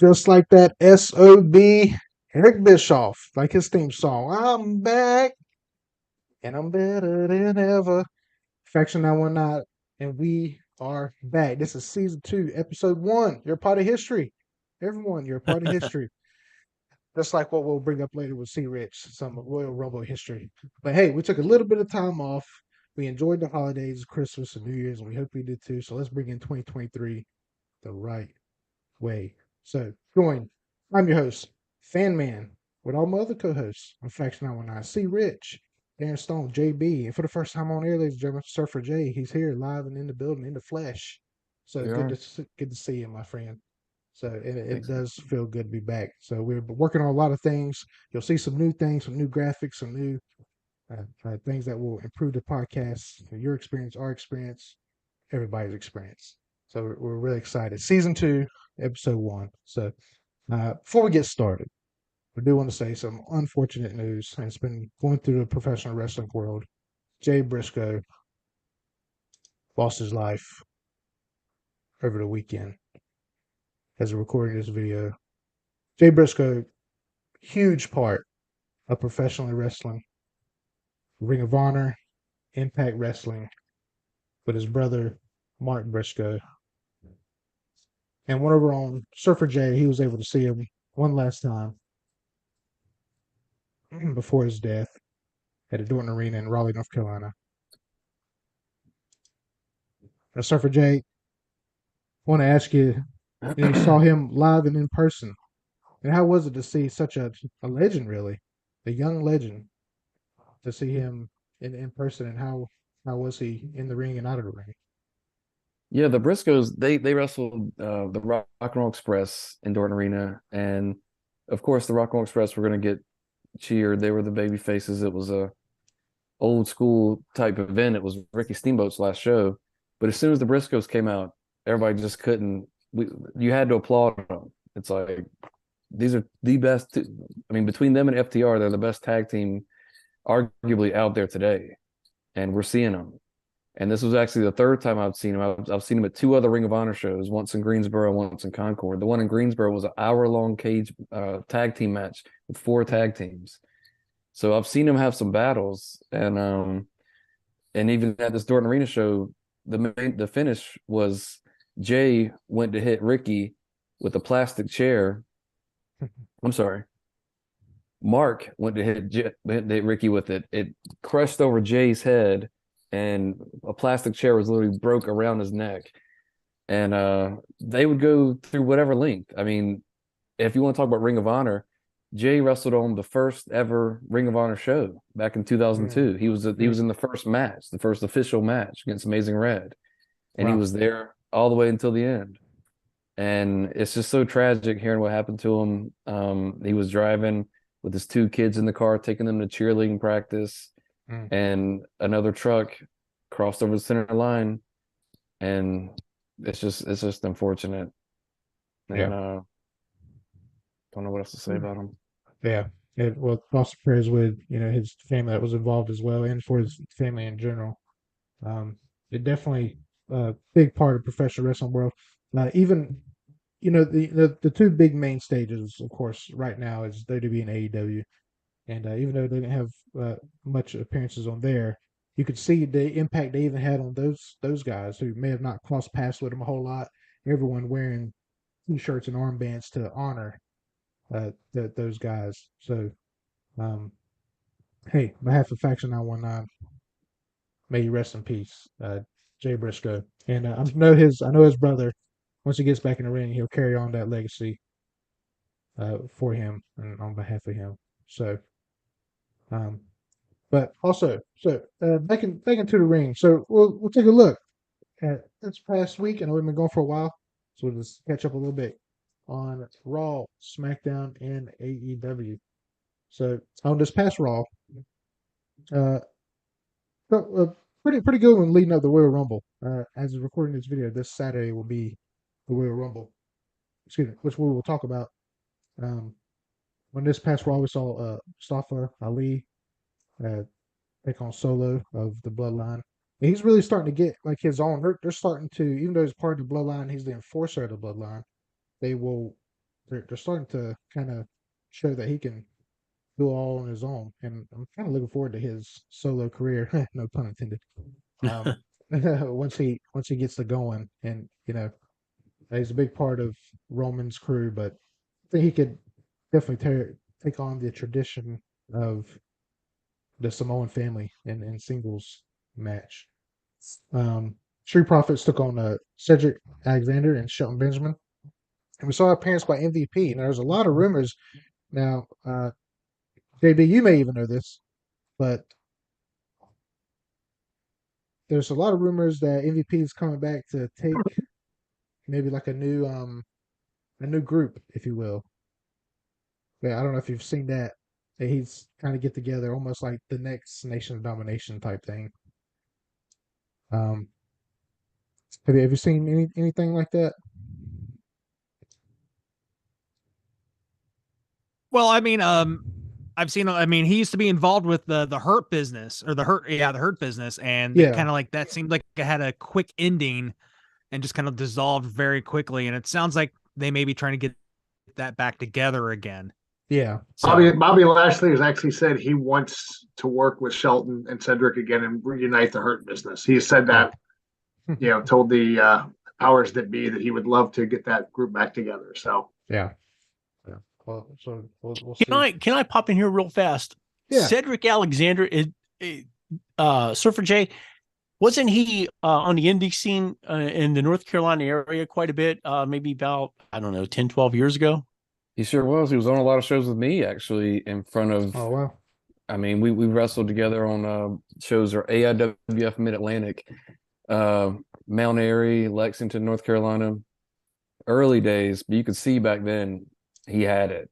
Just like that SOB Eric Bischoff, like his theme song. I'm back and I'm better than ever. Faction 919, and we are back. This is season 2, episode 1. You're a part of history. Everyone, you're a part of history. Just like what we'll bring up later with C Rich, some Royal Rumble history. But hey, we took a little bit of time off. We enjoyed the holidays, Christmas and New Year's, and we hope you did too. So let's bring in 2023 the right way. So, join. I'm your host, Fannmann, with all my other co-hosts on Faction 919, C Rich, Darren Stone, JB, and for the first time on air, ladies and gentlemen, Surfer J. He's here live and in the building, in the flesh. So We are. good to see you, my friend. So it Thanks. does feel good to be back. So we're working on a lot of things. You'll see some new things, some new graphics, some new things that will improve the podcast, your experience, our experience, everybody's experience. So we're really excited. Season 2, episode 1. So before we get started, we do want to say some unfortunate news, and it's been going through the professional wrestling world. Jay Briscoe lost his life over the weekend as we're recording this video. Jay Briscoe, huge part of professional wrestling, Ring of Honor, Impact Wrestling, with his brother, Mark Briscoe. And one of our own, Surfer Jay, he was able to see him one last time before his death at the Dorton Arena in Raleigh, North Carolina. Now, Surfer Jay, I want to ask you, you saw him live and in person. And how was it to see such a legend, really, a young legend, to see him in person, and how was he in the ring and out of the ring? Yeah, the Briscoes they wrestled the Rock and Roll Express in Dorton Arena, and of course the Rock and Roll Express were going to get cheered. They were the baby faces. It was a old school type event. It was Ricky Steamboat's last show, but as soon as the Briscoes came out, everybody just couldn't. You had to applaud them. It's like these are the best. I mean, between them and FTR, they're the best tag team, arguably out there today, and we're seeing them. And this was actually the third time I've seen him. I've seen him at two other Ring of Honor shows, once in Greensboro, once in Concord. The one in Greensboro was an hour-long cage tag team match with four tag teams. So I've seen him have some battles, and even at this Dorton Arena show, the finish was Jay went to hit Ricky with a plastic chair. I'm sorry. Mark went to hit Ricky with it. It crushed over Jay's head, and a plastic chair was literally broke around his neck. And they would go through whatever length. I mean, if you want to talk about Ring of Honor, Jay wrestled on the first ever Ring of Honor show back in Mm, 2002. He was mm, in the first match, the first official match against Amazing Red, and he wow. was there all the way until the end. And it's just so tragic hearing what happened to him. He was driving with his two kids in the car, taking them to cheerleading practice, Mm, and another truck crossed over the center line, and it's just unfortunate. yeah. And don't know what else to say Mm, about him. yeah. Well, thoughts and prayers with his family that was involved as well, and for his family in general. Um, it definitely a big part of professional wrestling world. Even the two big main stages, of course, right now is WWE and AEW. And even though they didn't have much appearances on there, you could see the impact they even had on those guys who may have not crossed paths with them a whole lot. Everyone wearing T-shirts and armbands to honor those guys. So, um, hey, on behalf of Faction 919, may you rest in peace, Jay Briscoe. And I know his brother. Once he gets back in the ring, he'll carry on that legacy for him and on behalf of him. So, um, but also, so back into the ring. So we'll take a look at this past week. I know we've been going for a while, so we'll just catch up a little bit on Raw, SmackDown, and AEW. So on this past Raw, uh, pretty good one leading up the Royal Rumble. As of recording this video, this Saturday will be the Royal Rumble. Excuse me, which we will talk about. Um, on this past Raw, we saw Mustafa Ali uh, take on Solo of the Bloodline. And he's really starting to get like his own. They're starting to, even though he's part of the Bloodline, he's the enforcer of the Bloodline. They will. they're starting to kind of show that he can do it all on his own, and I'm kind of looking forward to his solo career. No pun intended. Um, once he gets to going, and he's a big part of Roman's crew, but I think he could definitely take on the tradition of the Samoan family in singles match. Street Profits took on Cedric Alexander and Shelton Benjamin, and we saw appearance by MVP. And there's a lot of rumors now. JB, you may even know this, but there's a lot of rumors that MVP is coming back to take maybe like a new group, if you will. Yeah, I don't know if you've seen that. That he's kind of get together, almost like the next Nation of Domination type thing. Um, have you seen anything like that? Well, I mean, I've seen. I mean, he used to be involved with the Hurt business or the Hurt business, and it Yeah, kind of like that seemed like it had a quick ending and just kind of dissolved very quickly. And it sounds like they may be trying to get that back together again. yeah. So Bobby Lashley has actually said he wants to work with Shelton and Cedric again and reunite the Hurt business. He said Oh. that, told the powers that be that he would love to get that group back together. So Yeah, yeah. Well, so we'll Can see. I pop in here real fast? Yeah, Cedric Alexander is Surfer J. Wasn't he on the indie scene in the North Carolina area quite a bit? Maybe about, I don't know, 10, 12 years ago? He sure was. He was on a lot of shows with me, actually, in front of. oh wow. I mean, we wrestled together on shows or AIWF Mid Atlantic, Mount Airy, Lexington, North Carolina, early days. But you could see back then he had it,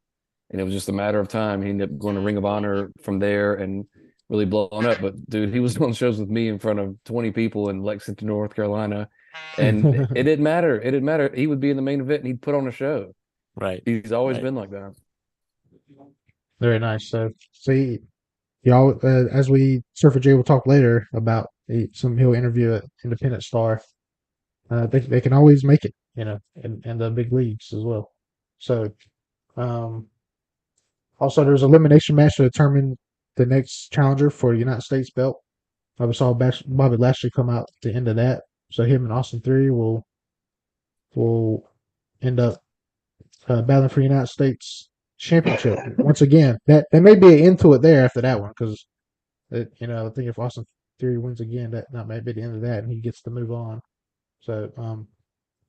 and it was just a matter of time. He ended up going to Ring of Honor from there and really blowing up. But dude, he was on shows with me in front of 20 people in Lexington, North Carolina, and it didn't matter. It didn't matter. He would be in the main event and he'd put on a show. Right. He's always Right. been like that. Very nice. So see y'all as we Surfer J will talk later about he'll interview an independent star. They can always make it, in the big leagues as well. So um, also there's an elimination match to determine the next challenger for the United States belt. I saw Bobby Lashley come out at the end of that. So him and Austin Theory will end up battling for the United States Championship once again. That may be an end to it there after that one because I think if Austin Theory wins again, that might be the end of that, and he gets to move on. So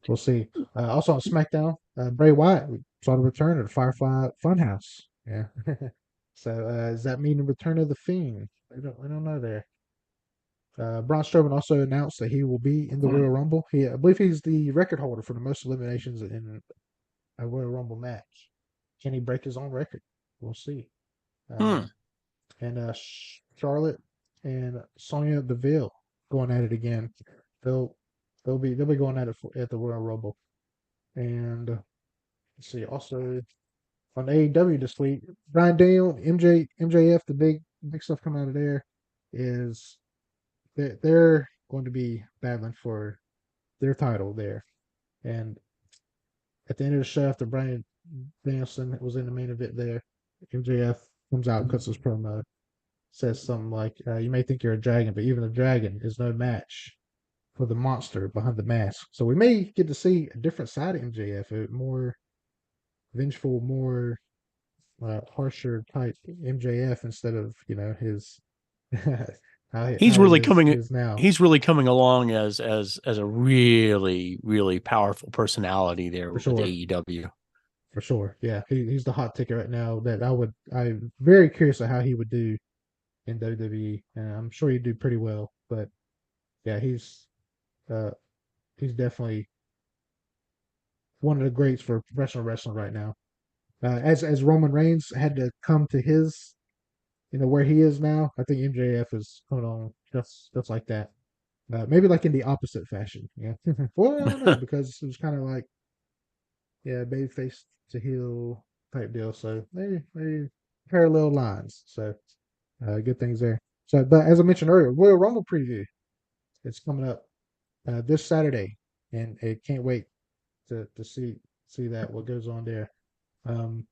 we'll see. Also on SmackDown, Bray Wyatt we saw the return of the Firefly Funhouse. Yeah. So does that mean the return of the Fiend? We don't know there. Braun Strowman also announced that he will be in the Royal Rumble. I believe he's the record holder for the most eliminations in a Royal Rumble match. Can he break his own record? We'll see. Hmm. And Charlotte and Sonya Deville going at it again. They'll be going at it at the Royal Rumble. And let's see. Also on AEW this week, Brian Daniel, MJF, the big stuff coming out of there is they're going to be battling for their title there. And at the end of the show, after Brian Danielson was in the main event there, MJF comes out, cuts his promo, says something like, "You may think you're a dragon, but even a dragon is no match for the monster behind the mask." So we may get to see a different side of MJF, a more vengeful, more harsher type MJF instead of his He's how he really coming is now. he's really coming along as a really, really powerful personality there For with sure. AEW. For sure, yeah, he's the hot ticket right now. That I'm very curious of how he would do in WWE, and I'm sure he'd do pretty well. But yeah, uh, he's definitely one of the greats for professional wrestling right now. As Roman Reigns had to come to his, where he is now, I think MJF is coming on just like that. Maybe like in the opposite fashion. Yeah. Well, I don't know because it was kind of like babyface to heel type deal. So maybe parallel lines. So good things there. So, but as I mentioned earlier, Royal Rumble preview. It's coming up this Saturday, and I can't wait to see that what goes on there. A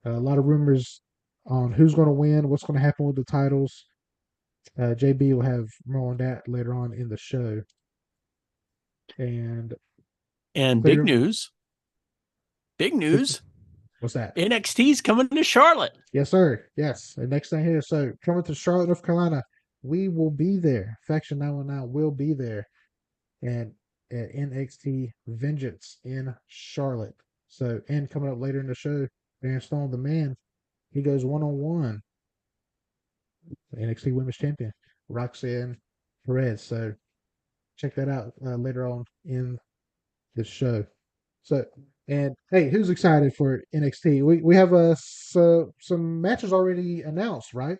lot of rumors on who's going to win, what's going to happen with the titles. JB will have more on that later on in the show. And big news. What's that? NXT's coming to Charlotte. Yes, sir. Yes. The next thing here. So coming to Charlotte, North Carolina, we will be there. Faction 919 will be there. And at NXT Vengeance in Charlotte. So, and coming up later in the show, Darren Stone, the man, he goes one-on-one. NXT Women's Champion, Roxanne Perez. So check that out later on in the show. So, and hey, who's excited for NXT? We have some matches already announced, right?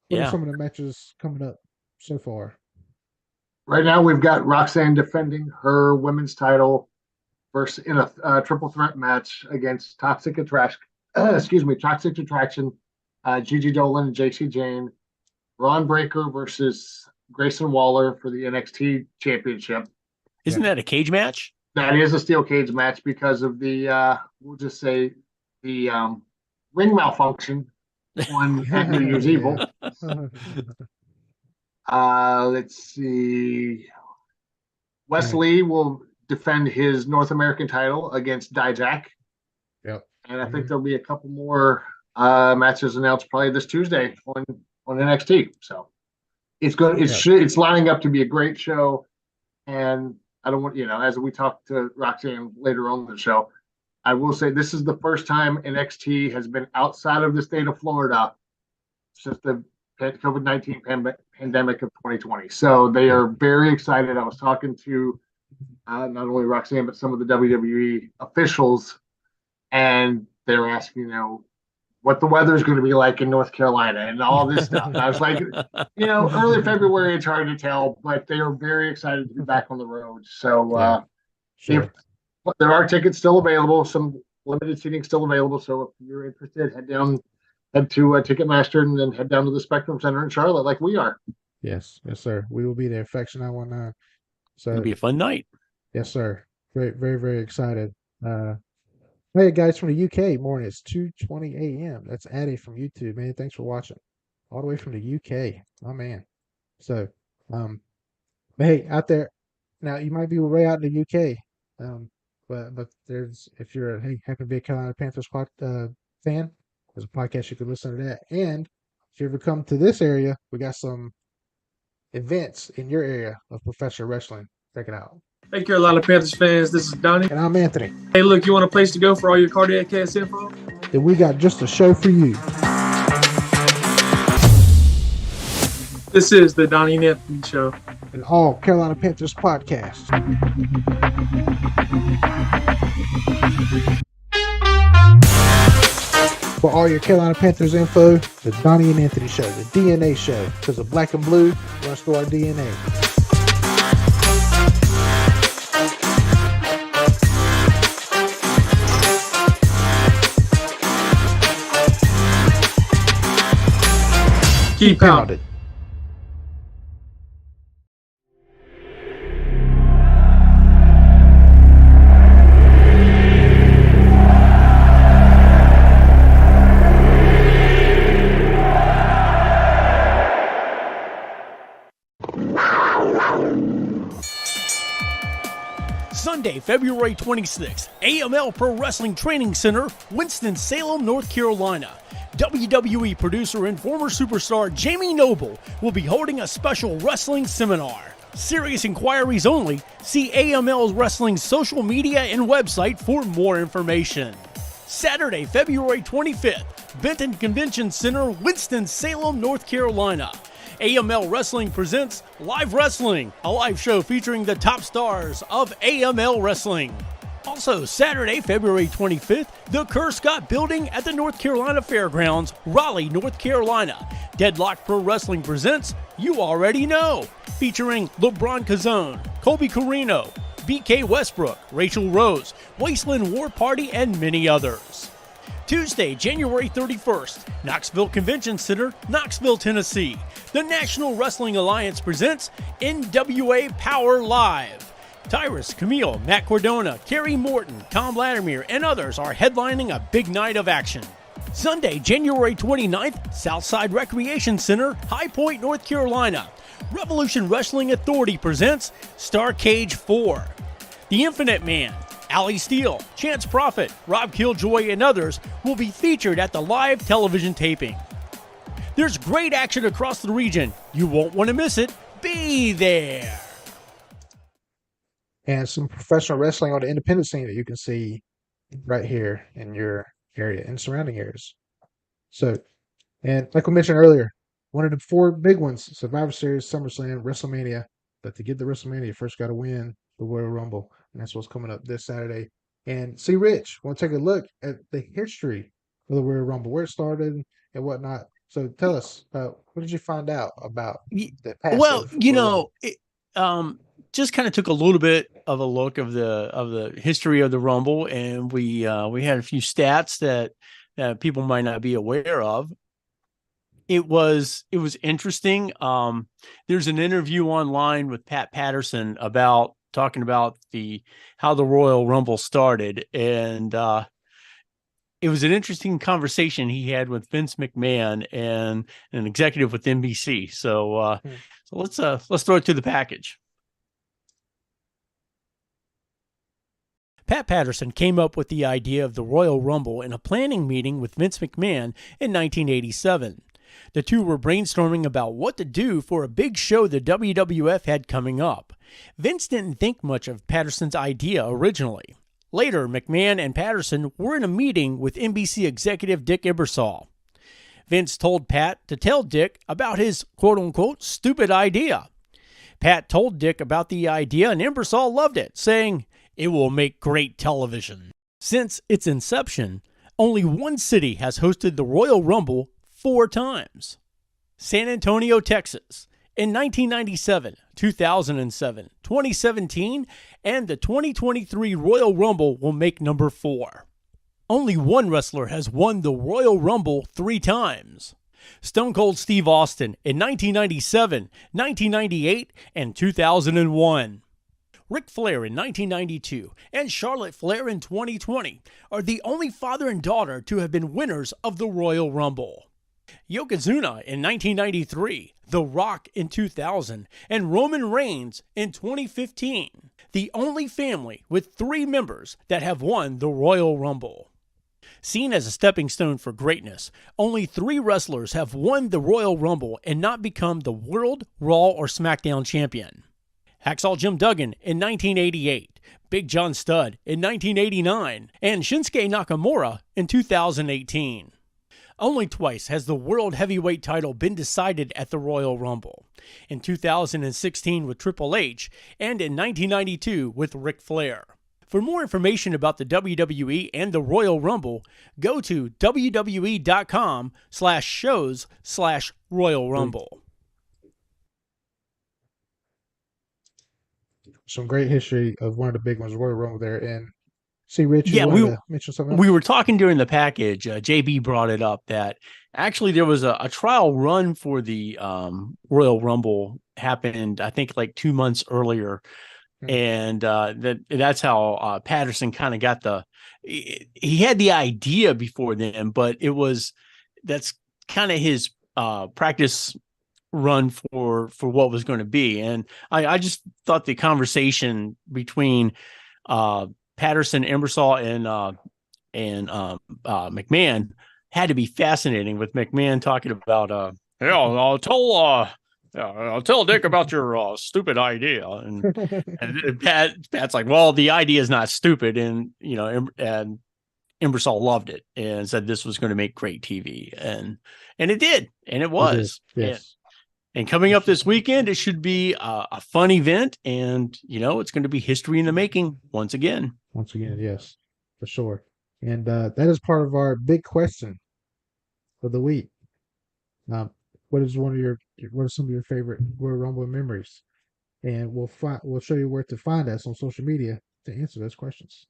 What are some of the matches coming up so far? Right now, we've got Roxanne defending her women's title versus in a triple threat match against Toxic Attraction, Gigi Dolan and JC Jane, Ron Breaker versus Grayson Waller for the NXT Championship. Isn't that a cage match? That is a steel cage match because of the we'll just say the ring malfunction on New Year's Evil. Let's see. Wesley will defend his North American title against Dijak. Yep. And I think there'll be a couple more matches announced probably this Tuesday on NXT. So it's good. It's lining up to be a great show. And I don't want, as we talk to Roxanne later on in the show, I will say this is the first time NXT has been outside of the state of Florida since the COVID-19 pandemic of 2020. So they are very excited. I was talking to not only Roxanne, but some of the WWE officials, and they're asking, what the weather is going to be like in North Carolina and all this stuff. And I was like, early February, it's hard to tell, but they are very excited to be back on the road. So if there are tickets still available, some limited seating still available. So if you're interested, head to Ticketmaster and then head down to the Spectrum Center in Charlotte like we are. Yes, sir. We will be there. Faction 919. So it'll be a fun night. Yes, sir. Very, very, very excited. Hey guys from the UK morning. It's 2:20 a.m. That's Addy from YouTube, man. Thanks for watching. All the way from the UK. Oh man. So but hey, out there now you might be way out in the UK. But there's if you're happen to be a Carolina Panthers fan, there's a podcast you can listen to that. And if you ever come to this area, we got some events in your area of professional wrestling. Check it out. Hey, Carolina Panthers fans, this is Donnie. And I'm Anthony. Hey, look, you want a place to go for all your cardiac cast info? Then we got just a show for you. This is the Donnie and Anthony Show. And all Carolina Panthers podcast. For all your Carolina Panthers info, the Donnie and Anthony Show, the DNA Show. Because the black and blue runs through our DNA. Keep pounding. Sunday, February 26th, AML Pro Wrestling Training Center, Winston-Salem, North Carolina. WWE producer and former superstar Jamie Noble will be holding a special wrestling seminar. Serious inquiries only. See AML Wrestling's social media and website for more information. Saturday, February 25th, Benton Convention Center, Winston-Salem, North Carolina. AML Wrestling presents Live Wrestling, a live show featuring the top stars of AML Wrestling. Also, Saturday, February 25th, the Kerr Scott Building at the North Carolina Fairgrounds, Raleigh, North Carolina. Deadlock Pro Wrestling presents You Already Know, featuring LaBron Kozone, Colby Carino, BK Westbrook, Rachel Rose, Wasteland War Party, and many others. Tuesday, January 31st, Knoxville Convention Center, Knoxville, Tennessee. The National Wrestling Alliance presents NWA Power Live, Tyrus, Camille, Matt Cordona, Kerry Morton, Tom Latimer, and others are headlining a big night of action. Sunday, January 29th, Southside Recreation Center, High Point, North Carolina. Revolution Wrestling Authority presents Starcade 4. The Infinite Man, Ali Steele, Chance Prophet, Rob Killjoy, and others will be featured at the live television taping. There's great action across the region. You won't want to miss it. Be there. And some professional wrestling on the independent scene that you can see right here in your area and surrounding areas. So, and like we mentioned earlier, one of the 4 big ones: Survivor Series, SummerSlam, WrestleMania. But to get the WrestleMania, you first got to win the Royal Rumble, and that's what's coming up this Saturday. And see, Rich, want to take a look at the history of the Royal Rumble, where it started and whatnot. So tell us, what did you find out about the past? Well, just kind of took a little bit of a look of the history of the Rumble, and we had a few stats that people might not be aware of. It was interesting. There's an interview online with Pat Patterson talking about how the Royal Rumble started, and it was an interesting conversation he had with Vince McMahon and an executive with NBC. So let's throw it to the package. Pat Patterson came up with the idea of the Royal Rumble in a planning meeting with Vince McMahon in 1987. The two were brainstorming about what to do for a big show the WWF had coming up. Vince didn't think much of Patterson's idea originally. Later, McMahon and Patterson were in a meeting with NBC executive Dick Ebersol. Vince told Pat to tell Dick about his quote-unquote stupid idea. Pat told Dick about the idea, and Ebersol loved it, saying, "It will make great television." Since its inception, only one city has hosted the Royal Rumble 4 times. San Antonio, Texas, in 1997, 2007, 2017, and the 2023 Royal Rumble will make number 4. Only one wrestler has won the Royal Rumble 3 times. Stone Cold Steve Austin in 1997, 1998, and 2001. Ric Flair in 1992 and Charlotte Flair in 2020 are the only father and daughter to have been winners of the Royal Rumble. Yokozuna in 1993, The Rock in 2000, and Roman Reigns in 2015, the only family with 3 members that have won the Royal Rumble. Seen as a stepping stone for greatness, only 3 wrestlers have won the Royal Rumble and not become the World, Raw, or SmackDown champion. Hacksaw Jim Duggan in 1988, Big John Studd in 1989, and Shinsuke Nakamura in 2018. Only twice has the World Heavyweight title been decided at the Royal Rumble. In 2016 with Triple H, and in 1992 with Ric Flair. For more information about the WWE and the Royal Rumble, go to wwe.com/shows/Royal Rumble. Some great history of one of the big ones, Royal Rumble there. And see, Rich, yeah, to mention something else? We were talking during the package. JB brought it up that actually there was a trial run for the Royal Rumble happened, I think, like 2 months earlier. And that's how Patterson kind of got he had the idea before then, but that's kind of his practice run for what was going to be. And I just thought the conversation between Patterson, Ebersol, and McMahon had to be fascinating, with McMahon talking about I'll tell Dick about your stupid idea, and Pat's like, well, the idea is not stupid, and and Ebersol loved it and said this was going to make great TV, and it did, and it was. Yes. And coming up this weekend, it should be a fun event, and it's going to be history in the making once again. Once again, yes, for sure. And that is part of our big question of the week. What are some of your favorite Royal Rumble memories? And we'll show you where to find us on social media to answer those questions.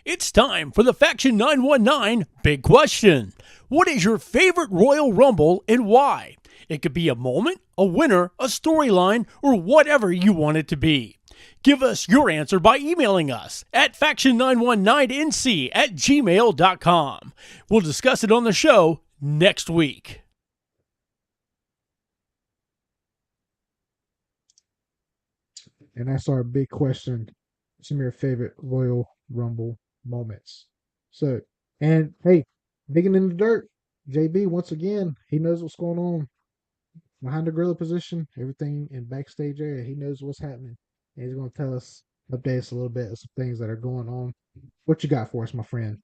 It's time for the Faction 919 Big Question. What is your favorite Royal Rumble and why? It could be a moment, a winner, a storyline, or whatever you want it to be. Give us your answer by emailing us at faction919nc@gmail.com. We'll discuss it on the show next week. And that's our big question. Some of your favorite Royal Rumble moments. So, and hey, digging in the dirt, JB, once again, he knows what's going on behind the gorilla position, everything in backstage area. He knows what's happening. And he's going to tell us, update us a little bit of some things that are going on. What you got for us, my friend?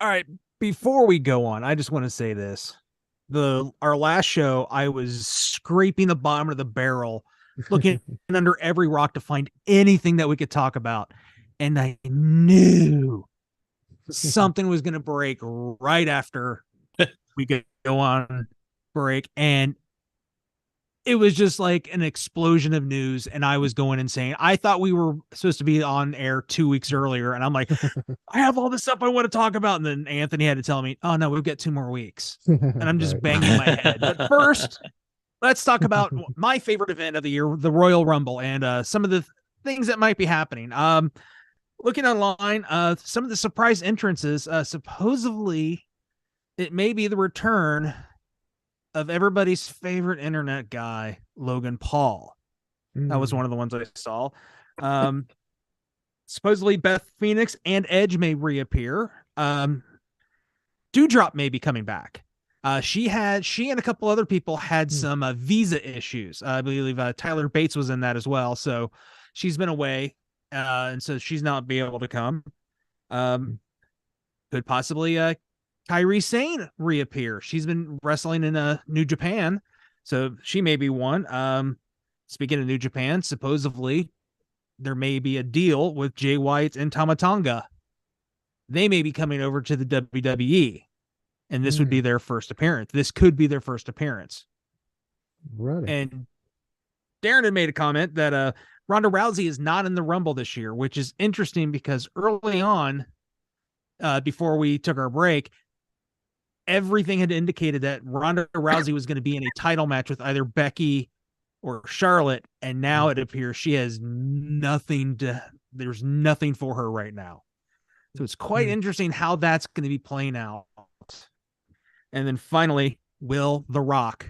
All right. Before we go on, I just want to say this. Our last show, I was scraping the bottom of the barrel, looking under every rock to find anything that we could talk about. And I knew something was going to break right after we could go on break. And it was just like an explosion of news. And I was going insane. I thought we were supposed to be on air 2 weeks earlier. And I'm like, I have all this stuff I want to talk about. And then Anthony had to tell me, oh, no, we've got 2 more weeks. And I'm just banging my head. But first, let's talk about my favorite event of the year, the Royal Rumble, and some of the things that might be happening. Looking online, some of the surprise entrances, supposedly it may be the return of everybody's favorite internet guy, Logan Paul. That was one of the ones I saw. Supposedly Beth Phoenix and Edge may reappear. Doudrop may be coming back. She and a couple other people had some visa issues. I believe Tyler Bates was in that as well. So she's been away. And so she's not be able to come. Could possibly Kairi Sane reappear. She's been wrestling in New Japan. So she may be one. Speaking of New Japan, supposedly there may be a deal with Jay White and Tama Tonga. They may be coming over to the WWE. And this would be their first appearance. This could be their first appearance. Right. And Darren had made a comment that Ronda Rousey is not in the Rumble this year, which is interesting because early on, before we took our break, everything had indicated that Ronda Rousey was going to be in a title match with either Becky or Charlotte. And now it appears she has there's nothing for her right now. So it's quite interesting how that's going to be playing out. And then finally, will The Rock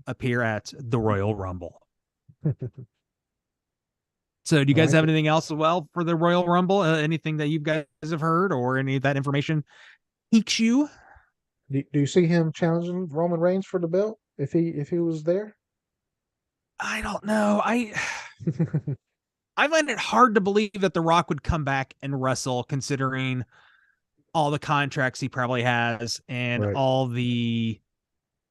appear at the Royal Rumble? So do you guys have anything else as well for the Royal Rumble? Anything that you guys have heard or any of that information piques you? Do you see him challenging Roman Reigns for the belt if he was there? I don't know. I find it hard to believe that The Rock would come back and wrestle, considering all the contracts he probably has and all the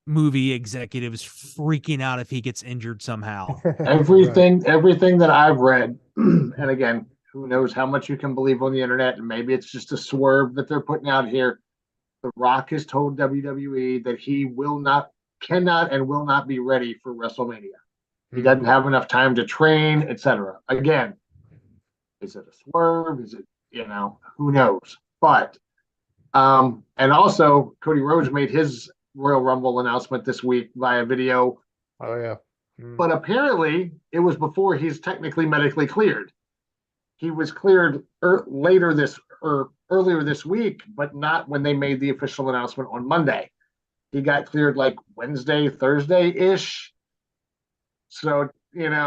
movie executives freaking out if he gets injured somehow. Everything that I've read, and again, who knows how much you can believe on the internet, and maybe it's just a swerve that they're putting out here. The Rock has told WWE that he cannot and will not be ready for WrestleMania. He doesn't have enough time to train, etc. Again, is it a swerve? Is it, who knows? But and also Cody Rhodes made his Royal Rumble announcement this week via video. Oh yeah. But apparently it was before he's technically medically cleared. He was cleared earlier this week, but not when they made the official announcement on Monday. He got cleared like Wednesday, Thursday-ish. So, good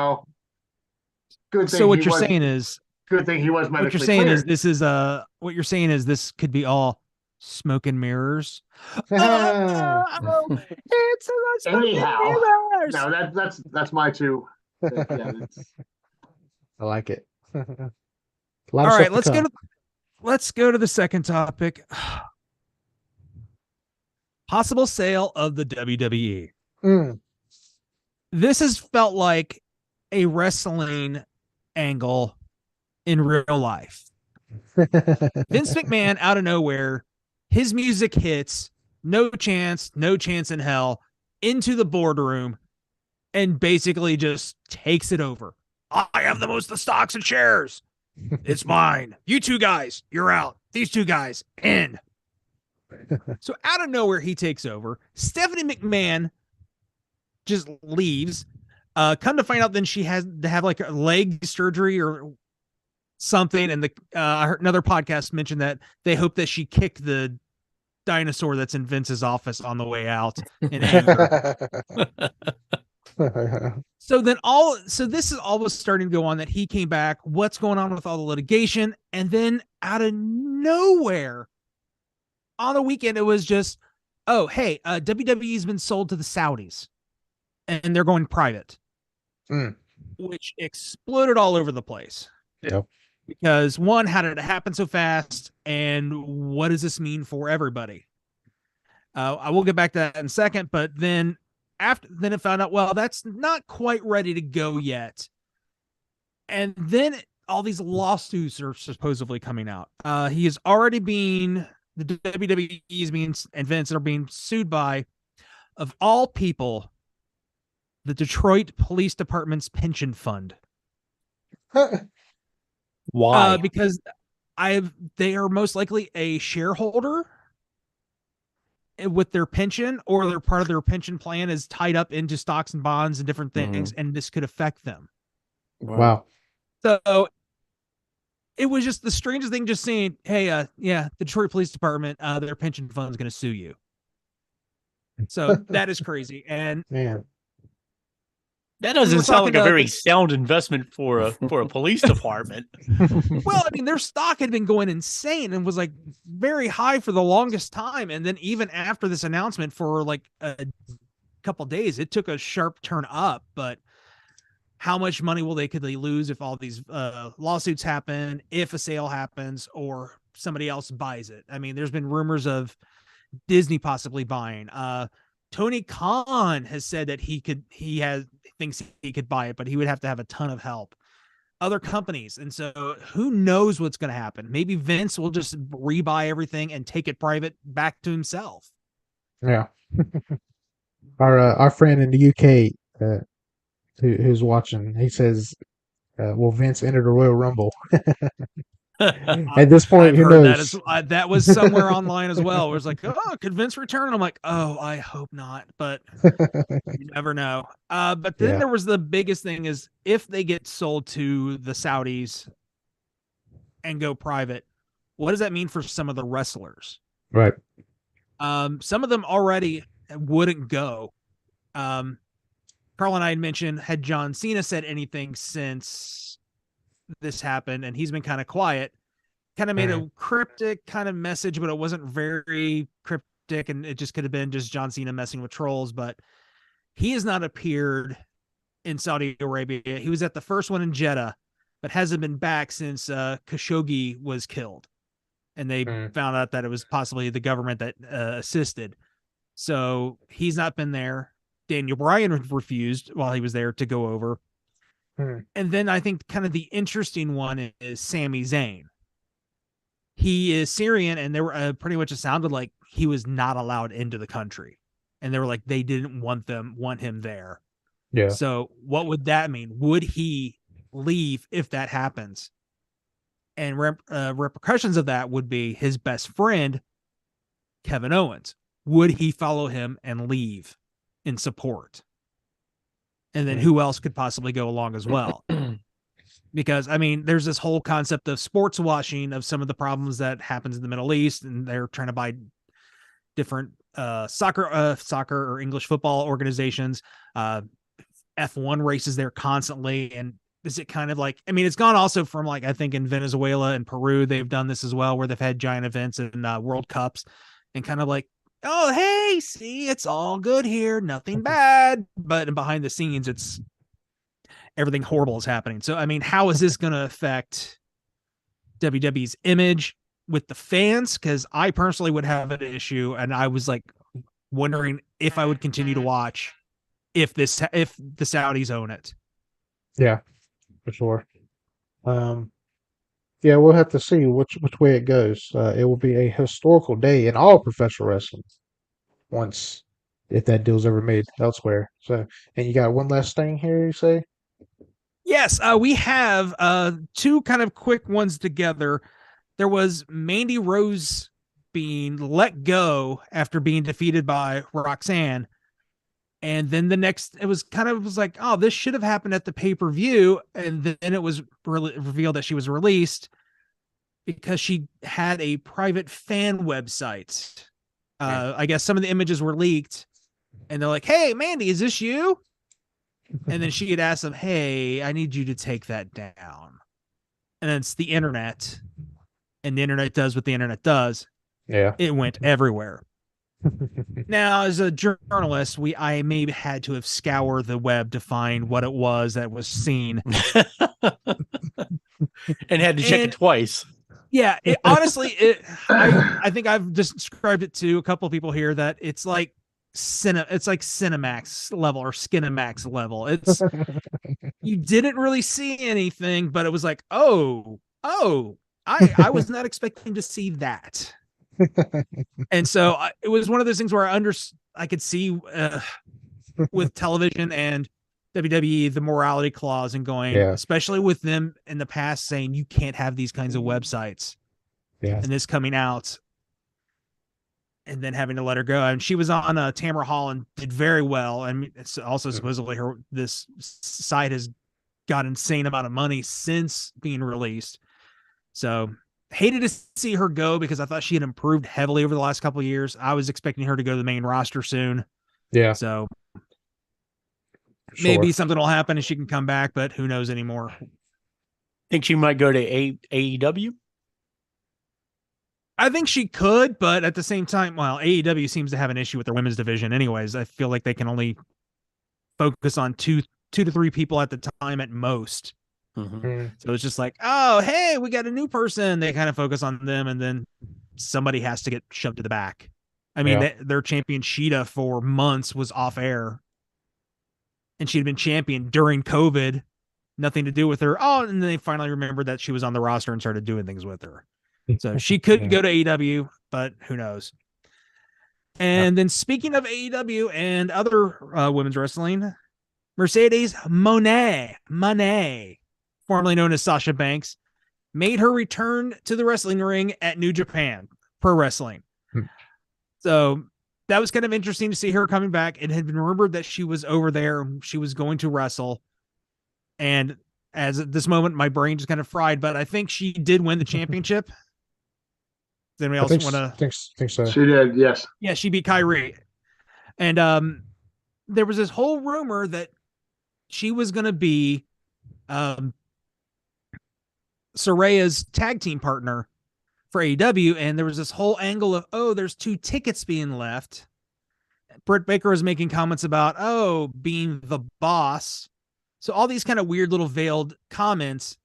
thing. So what you're saying is good thing he was medically what you're saying cleared. is this is what you're saying is this could be all smoke and mirrors. It's a smoke Anyhow, and mirrors. No, that's my two. Yeah, I like it. All right, let's go to the second topic. Possible sale of the WWE. This has felt like a wrestling angle in real life. Vince McMahon out of nowhere, his music hits, no chance in hell, into the boardroom and basically just takes it over. I have the most of the stocks and shares. It's mine. You two guys, you're out. These two guys, in. So out of nowhere, he takes over. Stephanie McMahon just leaves. Come to find out, then she has to have like a leg surgery or something. And I heard another podcast mention that they hope that she kicked the dinosaur that's in Vince's office on the way out in anger. So this is all was starting to go on, that he came back. What's going on with all the litigation? And then out of nowhere, on the weekend, it was just, oh, hey, WWE's been sold to the Saudis and they're going private, which exploded all over the place. Yep. Because one, how did it happen so fast? And what does this mean for everybody? I will get back to that in a second, but then then it found out, well, that's not quite ready to go yet. And then all these lawsuits are supposedly coming out. He is already being, the WWE is being, and Vince are being sued by, of all people, the Detroit Police Department's pension fund. Why? Because they are most likely a shareholder with their pension, or they're part of their pension plan is tied up into stocks and bonds and different things, and this could affect them. Wow. So it was just the strangest thing, just saying, hey, the Detroit Police Department, their pension fund is going to sue you. So that is crazy. And man, that doesn't sound like a very sound investment for a police department. Well, I mean, their stock had been going insane and was like very high for the longest time. And then even after this announcement for like a couple of days, it took a sharp turn up. But how much money could they lose if all these lawsuits happen, if a sale happens, or somebody else buys it? I mean, there's been rumors of Disney possibly buying. Tony Khan has said that thinks he could buy it, but he would have to have a ton of help. Other companies. And so who knows what's going to happen? Maybe Vince will just rebuy everything and take it private back to himself. Yeah. Our friend in the UK, who's watching, he says, will Vince enter the Royal Rumble? At this point, who knows? That was somewhere online as well. It was like, oh, could Vince return? I'm like, oh, I hope not, but you never know. But then there was the biggest thing is, if they get sold to the Saudis and go private, what does that mean for some of the wrestlers? Right. Some of them already wouldn't go. Carl and I had mentioned, had John Cena said anything since this happened, and he's been kind of quiet, kind of made a cryptic kind of message, but it wasn't very cryptic, and it just could have been just John Cena messing with trolls. But he has not appeared in Saudi Arabia. He was at the first one in Jeddah, but hasn't been back since Khashoggi was killed, and they found out that it was possibly the government that assisted. So he's not been there. Daniel Bryan refused while he was there to go over. And then I think kind of the interesting one is Sami Zayn. He is Syrian, and they were pretty much, it sounded like he was not allowed into the country, and they were like, they didn't want him there. Yeah. So what would that mean? Would he leave if that happens? And repercussions of that would be his best friend, Kevin Owens. Would he follow him and leave in support? And then who else could possibly go along as well? Because, I mean, there's this whole concept of sports washing of some of the problems that happens in the Middle East, and they're trying to buy different soccer or English football organizations, F1 races there constantly. And is it kind of like, I mean, it's gone also from, like, I think in Venezuela and Peru, they've done this as well, where they've had giant events and World Cups, and kind of like, oh, hey, see, it's all good here, nothing bad. But behind the scenes, it's everything horrible is happening. So, I mean, how is this going to affect WWE's image with the fans? Because I personally would have an issue, and I was like wondering if I would continue to watch if the Saudis own it. Yeah, for sure. Yeah, we'll have to see which way it goes. It will be a historical day in all professional wrestling if that deal's ever made elsewhere. So, and you got one last thing here, you say? Yes, we have two kind of quick ones together. There was Mandy Rose being let go after being defeated by Roxanne. And then it was like, oh, this should have happened at the pay-per-view. And then it was revealed that she was released because she had a private fan website. I guess some of the images were leaked and they're like, hey, Mandy, is this you? And then she had asked them, hey, I need you to take that down. And it's the internet. And the internet does what the internet does. Yeah. It went everywhere. Now, as a journalist, I maybe had to have scoured the web to find what it was that was seen. And had to check it twice. Yeah, honestly, I think I've described it to a couple of people here that it's like Cinemax level or Skinemax level. It's you didn't really see anything, but it was like, I was not expecting to see that. And so it was one of those things where I could see with television and WWE the morality clause and going, especially with them in the past saying you can't have these kinds of websites, and this coming out, and then having to let her go. And she was on Tamara Hall and did very well. And it's also supposedly this site has got insane amount of money since being released. So hated to see her go because I thought she had improved heavily over the last couple of years. I was expecting her to go to the main roster soon. Yeah. So maybe something will happen and she can come back, but who knows anymore. Think she might go to AEW? I think she could, but at the same time, AEW seems to have an issue with their women's division anyways. I feel like they can only focus on two to three people at the time at most. Mm-hmm. So it's just like, oh, hey, we got a new person. They kind of focus on them, and then somebody has to get shoved to the back. I mean, their champion Sheeta for months was off air, and she'd been champion during COVID. Nothing to do with her. Oh, and then they finally remembered that she was on the roster and started doing things with her. So she could go to AEW, but who knows? And then speaking of AEW and other women's wrestling, Mercedes Mone, formerly known as Sasha Banks, made her return to the wrestling ring at New Japan Pro Wrestling. So that was kind of interesting to see her coming back. It had been rumored that she was over there. She was going to wrestle. And as at this moment, my brain just kind of fried, but I think she did win the championship. Does anybody else want to think so? She did, yes. Yeah, she beat Kyrie. And there was this whole rumor that she was going to be Soraya's tag team partner for AEW, and there was this whole angle of, there's 2 tickets being left. Britt Baker was making comments about, being the boss. So all these kind of weird little veiled comments,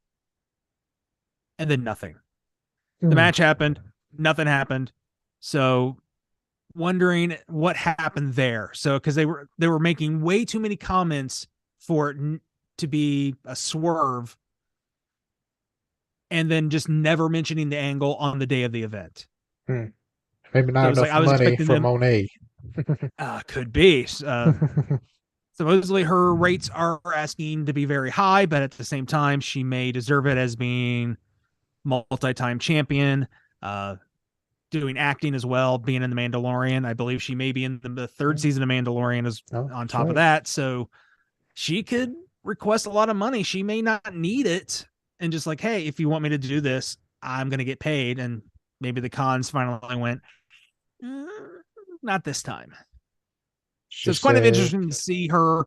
and then nothing. The match happened, nothing happened. So wondering what happened there. So because they were making way too many comments for it to be a swerve, and then just never mentioning the angle on the day of the event. Maybe not enough money for Monet. Could be. Supposedly her rates are asking to be very high, but at the same time, she may deserve it as being multi-time champion, doing acting as well, being in The Mandalorian. I believe she may be in the 3rd season of Mandalorian on top of that. So she could request a lot of money. She may not need it. And just like, hey, if you want me to do this, I'm going to get paid. And maybe the cons finally went, not this time. So it's kind of interesting to see her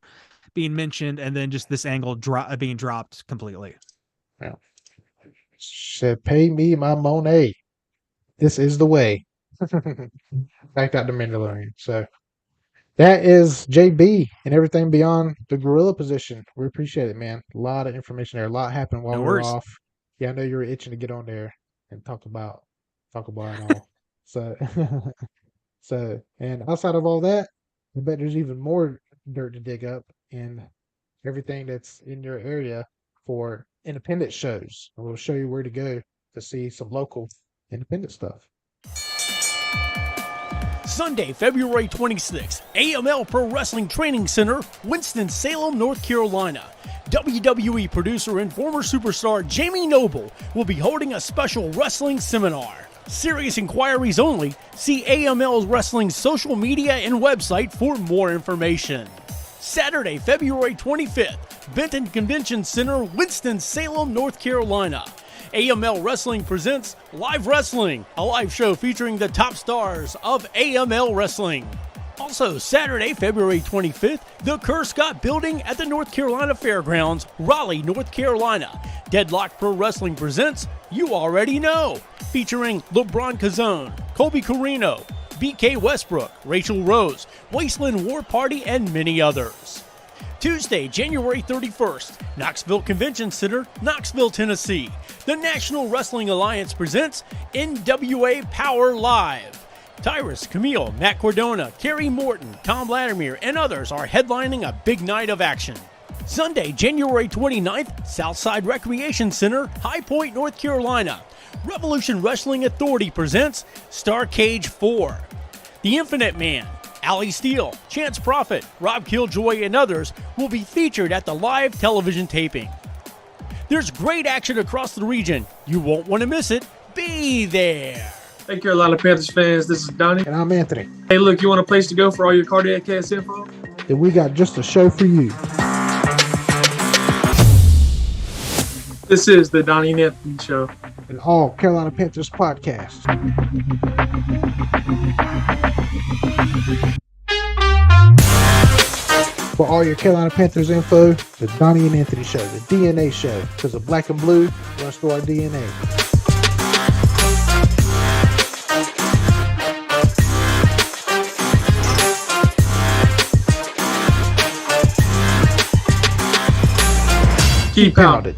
being mentioned and then just this angle being dropped completely. Yeah. Said, pay me my Monet. This is the way. Back out to Mandalorian. So that is JB and everything beyond the gorilla position. We appreciate it, man. A lot of information there. A lot happened while we were off. Yeah, I know you were itching to get on there and talk about it all. So and outside of all that, I bet there's even more dirt to dig up in everything that's in your area for independent shows. And we'll show you where to go to see some local independent stuff. Sunday, February 26th, AML Pro Wrestling Training Center, Winston-Salem, North Carolina. WWE producer and former superstar Jamie Noble will be holding a special wrestling seminar. Serious inquiries only. See AML Wrestling's social media and website for more information. Saturday, February 25th, Benton Convention Center, Winston-Salem, North Carolina. AML Wrestling presents Live Wrestling, a live show featuring the top stars of AML Wrestling. Also, Saturday, February 25th, the Kerr Scott Building at the North Carolina Fairgrounds, Raleigh, North Carolina. Deadlock Pro Wrestling presents You Already Know, featuring LaBron Kozone, Colby Carino, BK Westbrook, Rachel Rose, Wasteland War Party, and many others. Tuesday, January 31st, Knoxville Convention Center, Knoxville, Tennessee. The National Wrestling Alliance presents NWA Power Live. Tyrus, Camille, Matt Cordona, Kerry Morton, Tom Latimer, and others are headlining a big night of action. Sunday, January 29th, Southside Recreation Center, High Point, North Carolina. Revolution Wrestling Authority presents Starcade 4. The Infinite Man, Ali Steele, Chance Prophet, Rob Killjoy, and others will be featured at the live television taping. There's great action across the region. You won't want to miss it. Be there. Hey, Carolina Panthers fans, this is Donnie. And I'm Anthony. Hey, look, you want a place to go for all your cardiac cast info? And we got just a show for you. This is the Donnie and Anthony Show. An all Carolina Panthers podcast. For all your Carolina Panthers info, the Donnie and Anthony Show, the DNA Show, because the black and blue runs through our DNA. Keep pounding.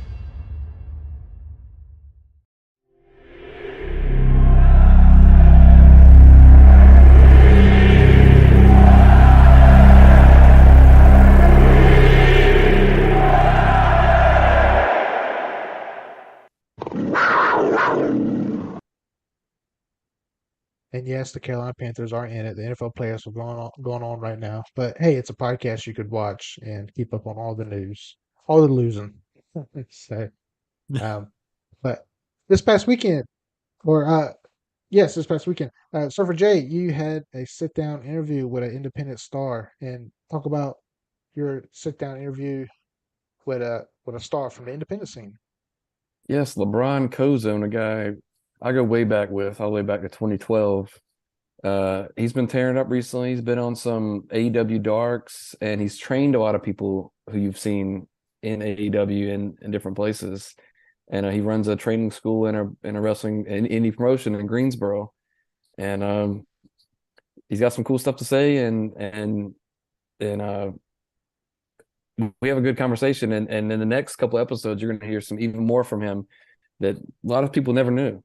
And yes, the Carolina Panthers are in it. The NFL playoffs are going on right now. But hey, it's a podcast you could watch and keep up on all the news, all the losing. So, but this past weekend, this past weekend, Surfer Jay, you had a sit-down interview with an independent star, and talk about your sit-down interview with a star from the independent scene. Yes, LaBron Kozone, a guy I go way back with, all the way back to 2012. He's been tearing up recently. He's been on some AEW Darks, and he's trained a lot of people who you've seen in AEW in different places. And he runs a training school in a wrestling indie promotion in Greensboro. And he's got some cool stuff to say, and we have a good conversation. And in the next couple episodes, you're going to hear some even more from him that a lot of people never knew.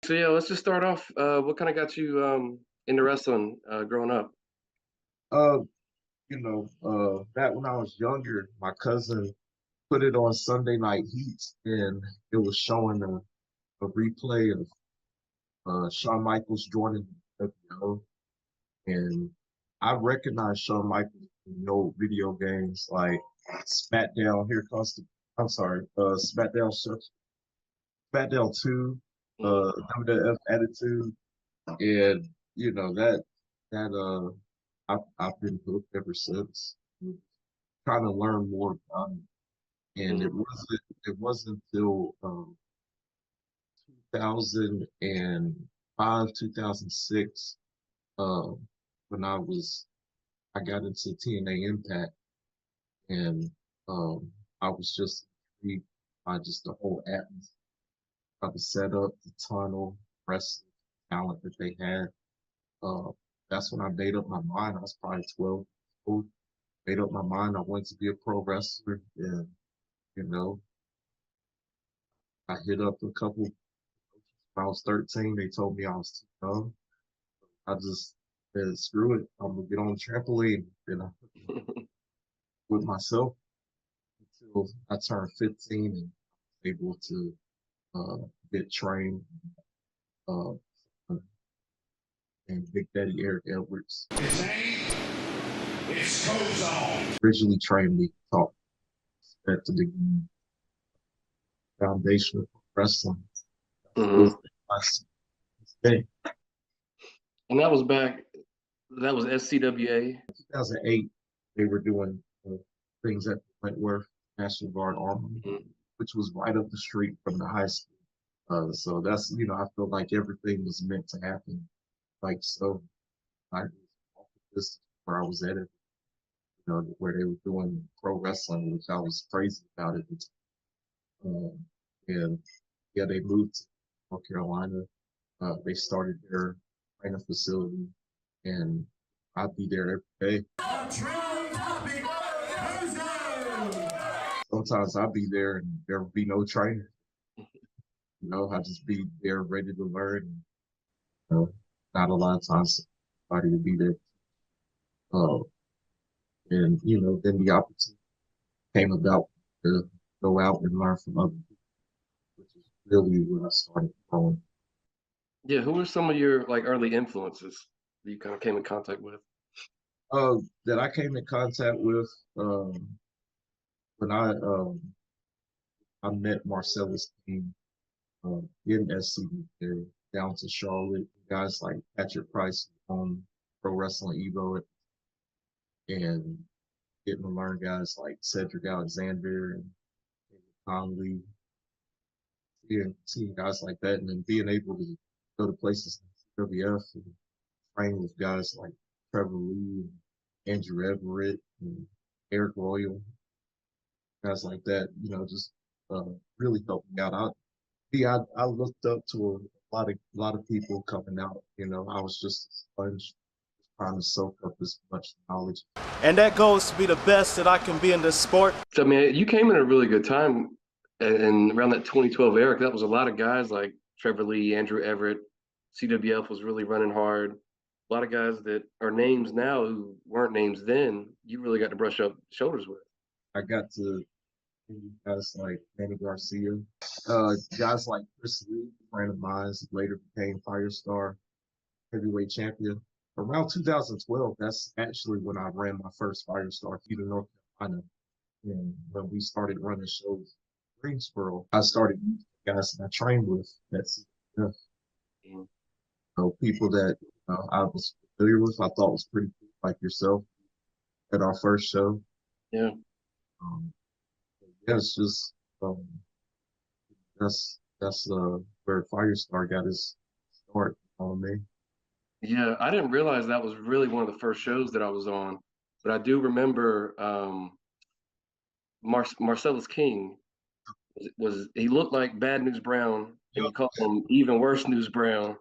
So yeah, let's just start off. What kind of got you into wrestling growing up? Back when I was younger, my cousin put it on Sunday Night Heat, and it was showing a replay of Shawn Michaels joining the WO, and I recognized Shawn Michaels in video games like Smackdown. Smackdown 2, WWF Attitude, and I've been hooked ever since. Trying to learn more about it, and it wasn't until 2005, 2006 when I got into TNA Impact, and I was just intrigued by just the whole atmosphere, by the setup, the tunnel, wrestling talent that they had. That's when I made up my mind. I was probably 12 years old. Made up my mind I wanted to be a pro wrestler, and I hit up a couple. When I was 13, they told me I was too young. I just said, screw it, I'm gonna get on the trampoline, and I with myself until I turned 15 and was able to get trained. and Big Daddy Eric Edwards. His name is Kozone. Originally trained me, taught at the foundation of wrestling. Mhm. Last day. And that was SCWA. 2008, they were doing things at Wentworth National Guard Armory, which was right up the street from the high school. So that's, I feel like everything was meant to happen. Like, so I was off the distance where I was at it, where they were doing pro wrestling, which I was crazy about it. And yeah, they moved to North Carolina. They started their training facility, and I'd be there every day. Sometimes I'd be there and there would be no trainer. I'd just be there ready to learn. Not a lot of times somebody would be there. And then the opportunity came about to go out and learn from other people, which is really when I started growing. Yeah, who were some of your early influences that you kind of came in contact with? That I came in contact with when I met Marcellus King in SCD down to Charlotte. Guys like Patrick Price on Pro Wrestling Evo, and getting to learn guys like Cedric Alexander and Conley, seeing guys like that, and then being able to go to places like WWF and train with guys like Trevor Lee, Andrew Everett, and Eric Royal, guys like that, just really helped me out. I looked up to a lot of people coming out. I was just a sponge, trying to soak up as much knowledge. And that goes to be the best that I can be in this sport. So, I mean, you came in a really good time, and around that 2012 era, that was a lot of guys like Trevor Lee, Andrew Everett. CWF was really running hard. A lot of guys that are names now who weren't names then, you really got to brush up shoulders with. I got to guys like Manny Garcia, guys like Chris Lee, a friend of mine, later became Firestar heavyweight champion. Around 2012, that's actually when I ran my first Firestar feud in North Carolina. And when we started running shows in Greensboro, I started using guys that I trained with. That's people that I was familiar with, I thought was pretty cool, like yourself, at our first show. Yeah. Yeah, it's just that's where Firestar got his start on me. Yeah, I didn't realize that was really one of the first shows that I was on, but I do remember Marcellus King he looked like Bad News Brown, and you called him Even Worse News Brown,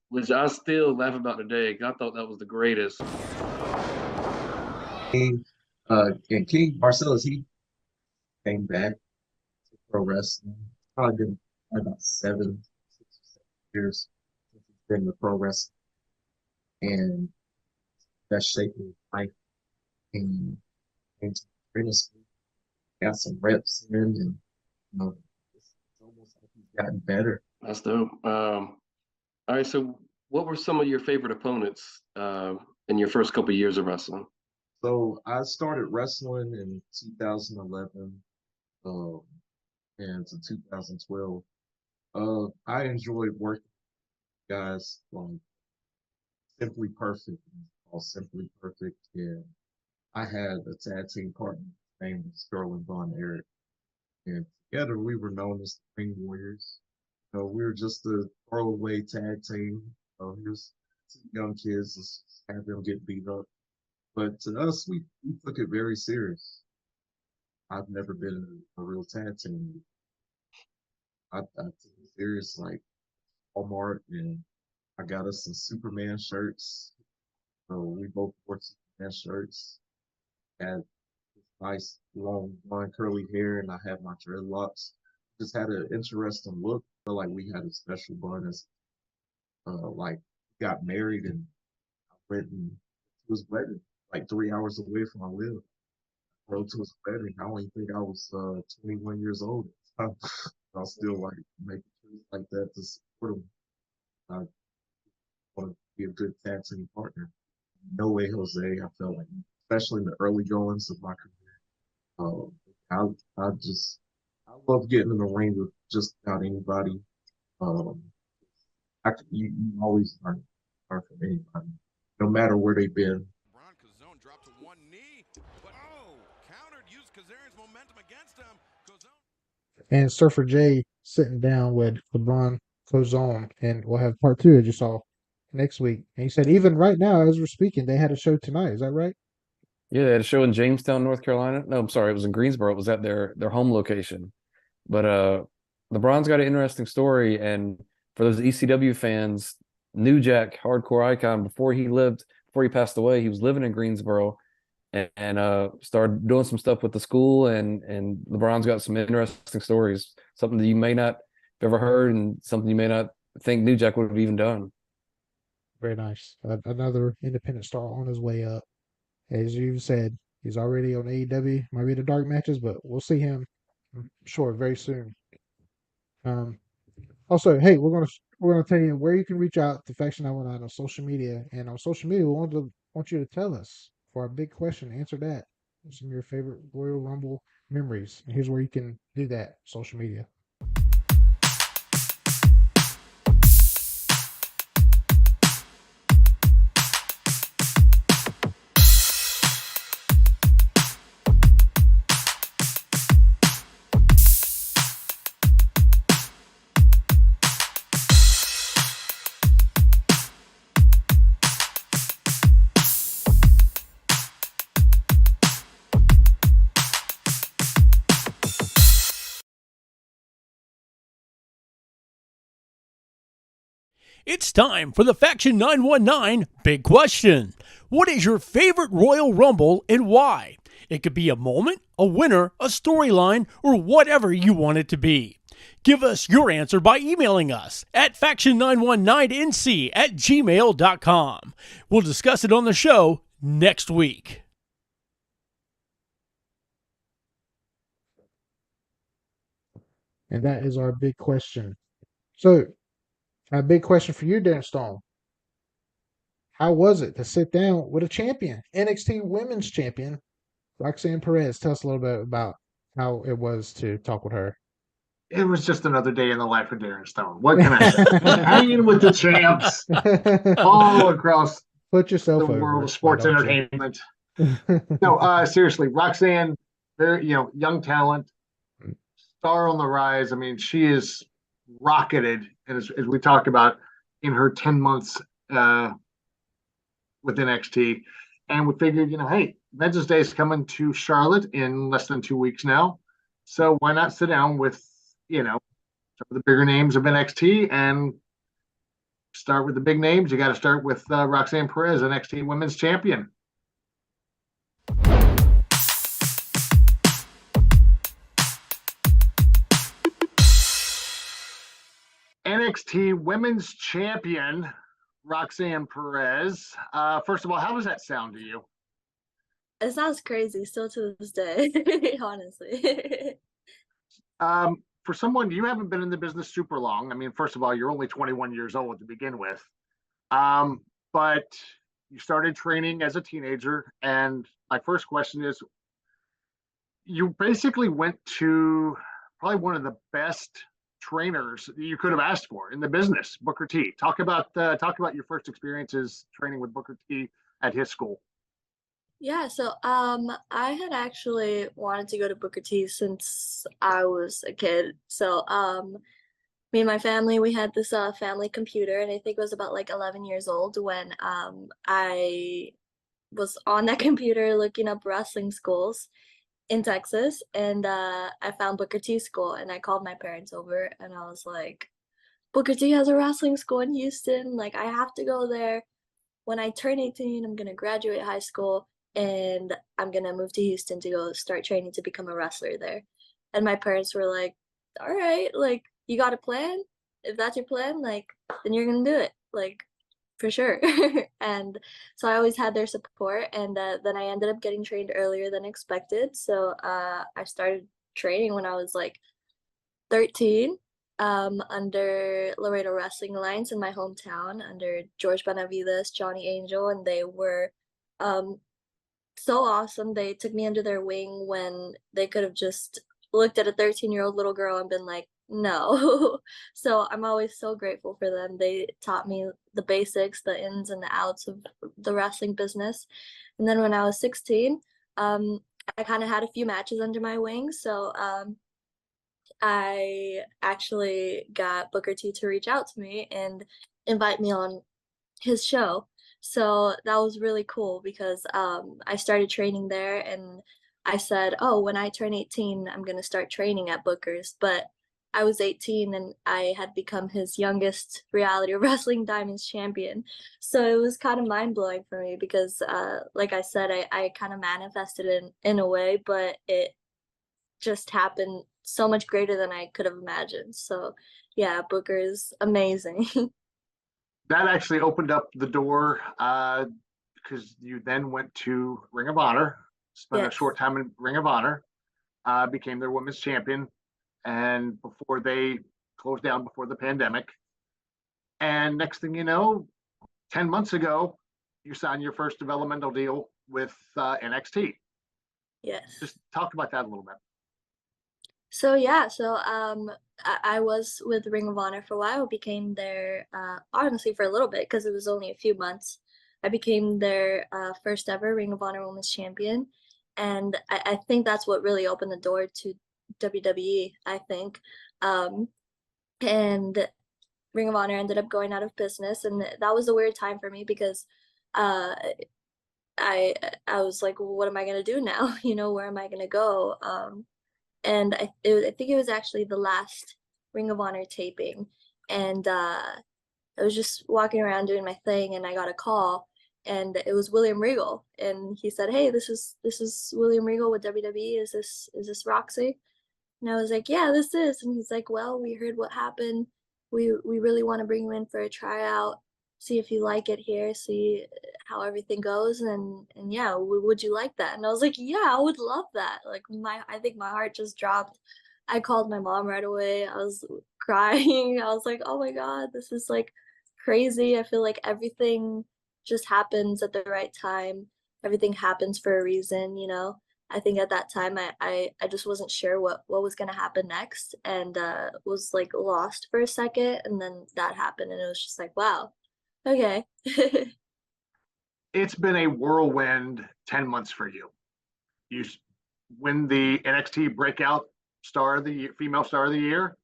which I still laugh about today. I thought that was the greatest. And King Marcellus, he came back to pro wrestling. Probably been about 6 or 7 years since he's been in pro wrestling, and that shaped his life. And training school, got some reps in, and it's almost like he's gotten better. That's dope. All right, so what were some of your favorite opponents in your first couple of years of wrestling? So I started wrestling in 2011 and to 2012. I enjoyed working with guys like Simply Perfect, called Simply Perfect, and I had a tag team partner named Sterling Von Erich, and together we were known as the Ring Warriors. We were just a throwaway tag team. Here's 2 young kids, just have them get beat up. But to us, we took it very serious. I've never been in a real tag team. I took it serious, like Walmart, and I got us some Superman shirts. So we both wore Superman shirts. Had this nice long blonde curly hair, and I had my dreadlocks. Just had an interesting look. Felt like we had a special bond. As like got married, and I went and was wedding like 3 hours away from where I live. I rode to his wedding. I don't even think I was 21 years old. I was still like making trips like that to support him. I want to be a good tag team partner. No way, Jose. I felt like, especially in the early goings of my career, I love getting in the ring with just about anybody. Um, you always learn from anybody, no matter where they've been. LaBron Kozone dropped to one knee, but countered, used Kazaren's momentum against him. Kozone. And Surfer J sitting down with LeBron Kozone, and we'll have part 2, as you saw, next week. And he said even right now, as we're speaking, they had a show tonight. Is that right? Yeah, they had a show in Jamestown, North Carolina. No, I'm sorry, it was in Greensboro. It was at their home location. But LeBron's got an interesting story, and for those ECW fans, New Jack, hardcore icon, before he passed away, he was living in Greensboro and started doing some stuff with the school, and LeBron's got some interesting stories, something that you may not have ever heard and something you may not think New Jack would have even done. Very nice. Another independent star on his way up. As you said, he's already on AEW. Might be the dark matches, but we'll see him, I'm sure, very soon. Also, hey, we're gonna tell you where you can reach out to Faction 919 on social media, and on social media, we want you to tell us for our big question. Answer that. Some of your favorite Royal Rumble memories. And here's where you can do that. Social media. It's time for the Faction 919 Big Question. What is your favorite Royal Rumble and why? It could be a moment, a winner, a storyline, or whatever you want it to be. Give us your answer by emailing us at faction919nc@gmail.com. We'll discuss it on the show next week. And that is our big question. So, a big question for you, Darren Stone. How was it to sit down with a champion, NXT Women's Champion, Roxanne Perez? Tell us a little bit about how it was to talk with her. It was just another day in the life of Darren Stone. What can I say? Hanging with the champs all across Put yourself the over world it, of sports why don't you? entertainment. No, seriously, Roxanne, very young talent, star on the rise. I mean, she is rocketed, as we talked about, in her 10 months with NXT. And we figured, hey, Vengeance Day is coming to Charlotte in less than 2 weeks now. So why not sit down with, some of the bigger names of NXT and start with the big names? You got to start with Roxanne Perez, NXT Women's Champion. NXT Women's Champion, Roxanne Perez. First of all, how does that sound to you? It sounds crazy still to this day, honestly. For someone, you haven't been in the business super long. I mean, first of all, you're only 21 years old to begin with. But you started training as a teenager. And my first question is, you basically went to probably one of the best trainers you could have asked for in the business, Booker T. Talk about your first experiences training with Booker T at his school. Yeah, so I had actually wanted to go to Booker T since I was a kid. So me and my family, we had this family computer, and I think it was about like 11 years old when I was on that computer looking up wrestling schools in Texas, and I found Booker T school, and I called my parents over, and I was like, Booker T has a wrestling school in Houston, like I have to go there. When I turn 18, I'm gonna graduate high school, and I'm gonna move to Houston to go start training to become a wrestler there. And my parents were like, all right, like you got a plan? If that's your plan, like then you're gonna do it, like for sure. And so I always had their support, and then I ended up getting trained earlier than expected. So I started training when I was like 13. under Laredo Wrestling Alliance in my hometown under George Benavides, Johnny Angel, and they were so awesome. They took me under their wing when they could have just looked at a 13-year-old little girl and been like, no. So I'm always so grateful for them. They taught me the basics, the ins and the outs of the wrestling business. And then when I was 16, I kind of had a few matches under my wing. So I actually got Booker T to reach out to me and invite me on his show. So that was really cool because I started training there, and I said, oh, when I turn 18, I'm going to start training at Booker's. But I was 18 and I had become his youngest reality wrestling diamonds champion. So it was kind of mind blowing for me because, like I said, I kind of manifested it in a way, but it just happened so much greater than I could have imagined. So yeah, Booker is amazing. That actually opened up the door because you then went to Ring of Honor, spent a Yes. short time in Ring of Honor, became their women's champion, and before they closed down before the pandemic. And next thing you know, 10 months ago, you signed your first developmental deal with NXT. Yes. Just talk about that a little bit. So yeah, so I was with Ring of Honor for a while, became their honestly for a little bit because it was only a few months. I became their first ever Ring of Honor Women's Champion, and I think that's what really opened the door to WWE, I think. And Ring of Honor ended up going out of business, and that was a weird time for me because uh I I was like, well, what am I gonna do now? You know, where am I gonna go? And I think it was actually the last Ring of Honor taping, and I was just walking around doing my thing, and I got a call, and it was William Regal, and he said, "Hey, this is William Regal with WWE. Is this Roxy?" And I was like, "Yeah, this is." And he's like, "Well, we heard what happened. We really want to bring you in for a tryout, see if you like it here, see how everything goes, and yeah, would you like that?" And I was like, "Yeah, I would love that." Like I think my heart just dropped. I called my mom right away. I was crying. I was like, "Oh my God, this is like crazy." I feel like everything just happens at the right time. Everything happens for a reason, you know. I think at that time I just wasn't sure what was gonna happen next, and was like lost for a second, and then that happened, and it was just like, wow, okay. It's been a whirlwind 10 months for you. You win the NXT Breakout Star of the Year, Female Star of the Year.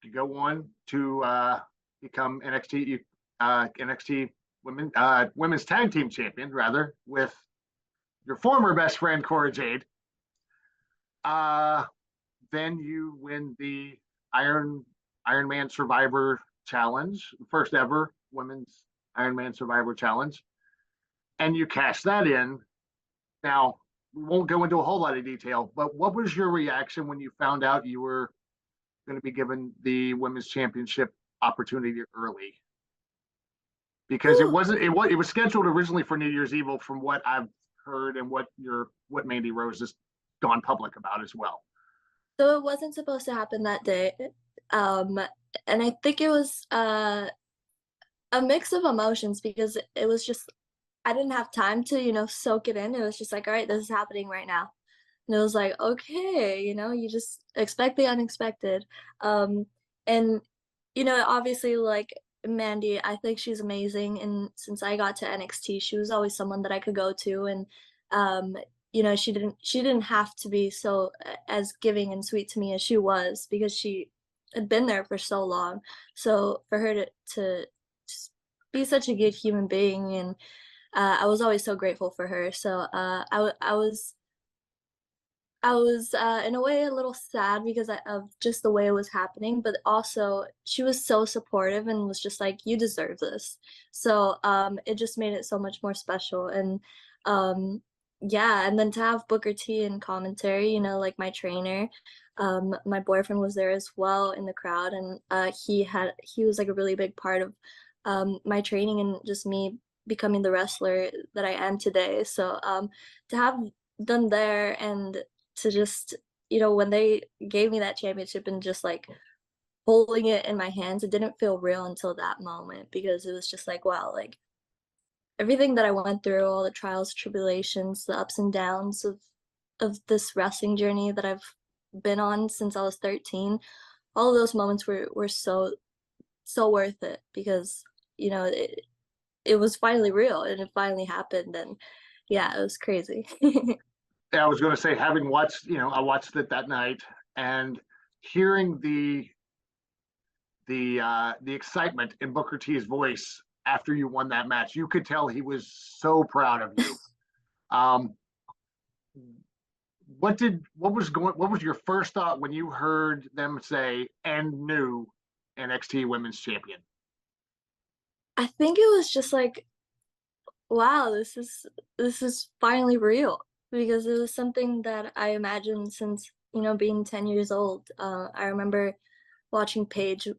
You go on to become NXT Women's Tag Team Champion, rather, with your former best friend Cora Jade. Then you win the Iron Man Survivor Challenge, first ever women's Iron Man Survivor Challenge, and you cash that in. Now, we won't go into a whole lot of detail, but what was your reaction when you found out you were going to be given the women's championship opportunity early? Because it was scheduled originally for New Year's Eve, from what I've heard and what Mandy Rose has gone public about as well. So it wasn't supposed to happen that day, and I think it was a mix of emotions because it was just I didn't have time to, you know, soak it in. It was just like, all right, this is happening right now. And it was like, okay, you know, you just expect the unexpected. And, you know, obviously, like Mandy, I think she's amazing. And since I got to NXT, she was always someone that I could go to. And, you know, she didn't have to be so as giving and sweet to me as she was because she had been there for so long. So for her to be such a good human being, and I was always so grateful for her. So I was in a way a little sad because of just the way it was happening, but also she was so supportive and was just like, "You deserve this." So it just made it so much more special. And yeah, and then to have Booker T in commentary, you know, like my trainer, my boyfriend was there as well in the crowd, and he was like a really big part of my training and just me becoming the wrestler that I am today. So to have them there and to just, you know, when they gave me that championship and just like holding it in my hands, it didn't feel real until that moment because it was just like, wow, like everything that I went through, all the trials, tribulations, the ups and downs of this wrestling journey that I've been on since I was 13, all of those moments were so worth it because, you know, it was finally real and it finally happened, and yeah, it was crazy. Yeah, I was going to say, having watched, I watched it that night and hearing the excitement in Booker T's voice after you won that match, you could tell he was so proud of you. Um, what was your first thought when you heard them say "and new NXT Women's Champion"? I think it was just like, wow, this is finally real because it was something that I imagined since, you know, being 10 years old. I remember watching Paige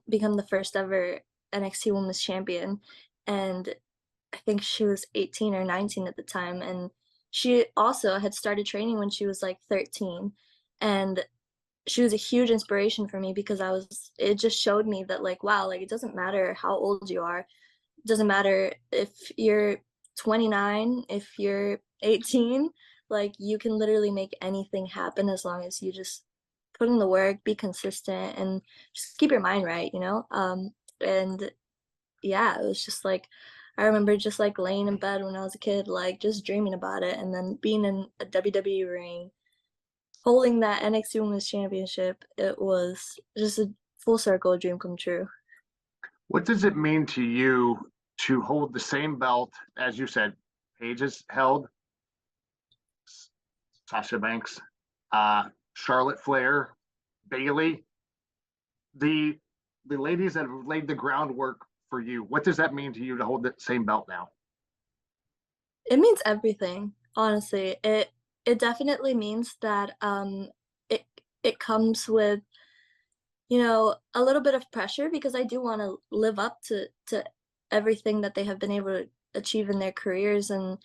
become the first ever NXT Women's Champion, and I think she was 18 or 19 at the time, and she also had started training when she was like 13, and she was a huge inspiration for me because it just showed me that like, wow, like it doesn't matter how old you are. It doesn't matter if you're 29, if you're 18, like you can literally make anything happen as long as you just put in the work, be consistent, and just keep your mind right, you know? And yeah, it was just like, I remember just like laying in bed when I was a kid, like just dreaming about it, and then being in a WWE ring, holding that NXT Women's Championship. It was just a full circle dream come true. What does it mean to you to hold the same belt, as you said, Paige has held, Sasha Banks, Charlotte Flair, Bayley, the ladies that have laid the groundwork for you? What does that mean to you to hold the same belt now? It means everything, honestly. It definitely means that it it comes with, you know, a little bit of pressure because I do want to live up to everything that they have been able to achieve in their careers, and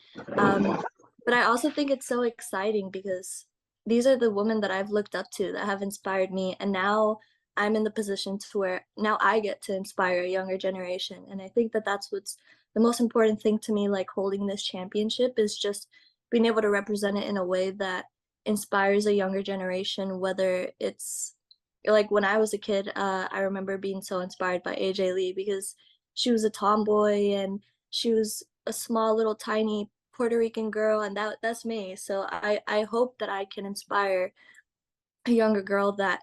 but I also think it's so exciting because these are the women that I've looked up to that have inspired me, and now I'm in the position to where now I get to inspire a younger generation, and I think that that's what's the most important thing to me, like holding this championship, is just being able to represent it in a way that inspires a younger generation, whether it's like when I was a kid, I remember being so inspired by AJ Lee because she was a tomboy and she was a small little tiny Puerto Rican girl, and that's me. So I hope that I can inspire a younger girl that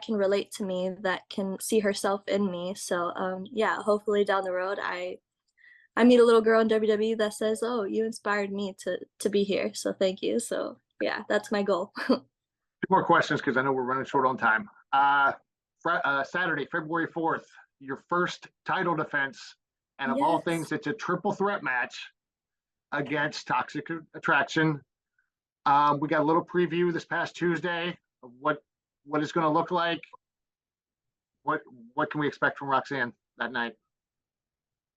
can relate to me, that can see herself in me. So yeah, hopefully down the road I meet a little girl in WWE that says, "Oh, you inspired me to be here. So thank you." So yeah, that's my goal. Two more questions because I know we're running short on time. Saturday, February 4th, your first title defense, and of all things, it's a triple threat match against Toxic Attraction. We got a little preview this past Tuesday of what it's going to look like. What can we expect from Roxanne that night?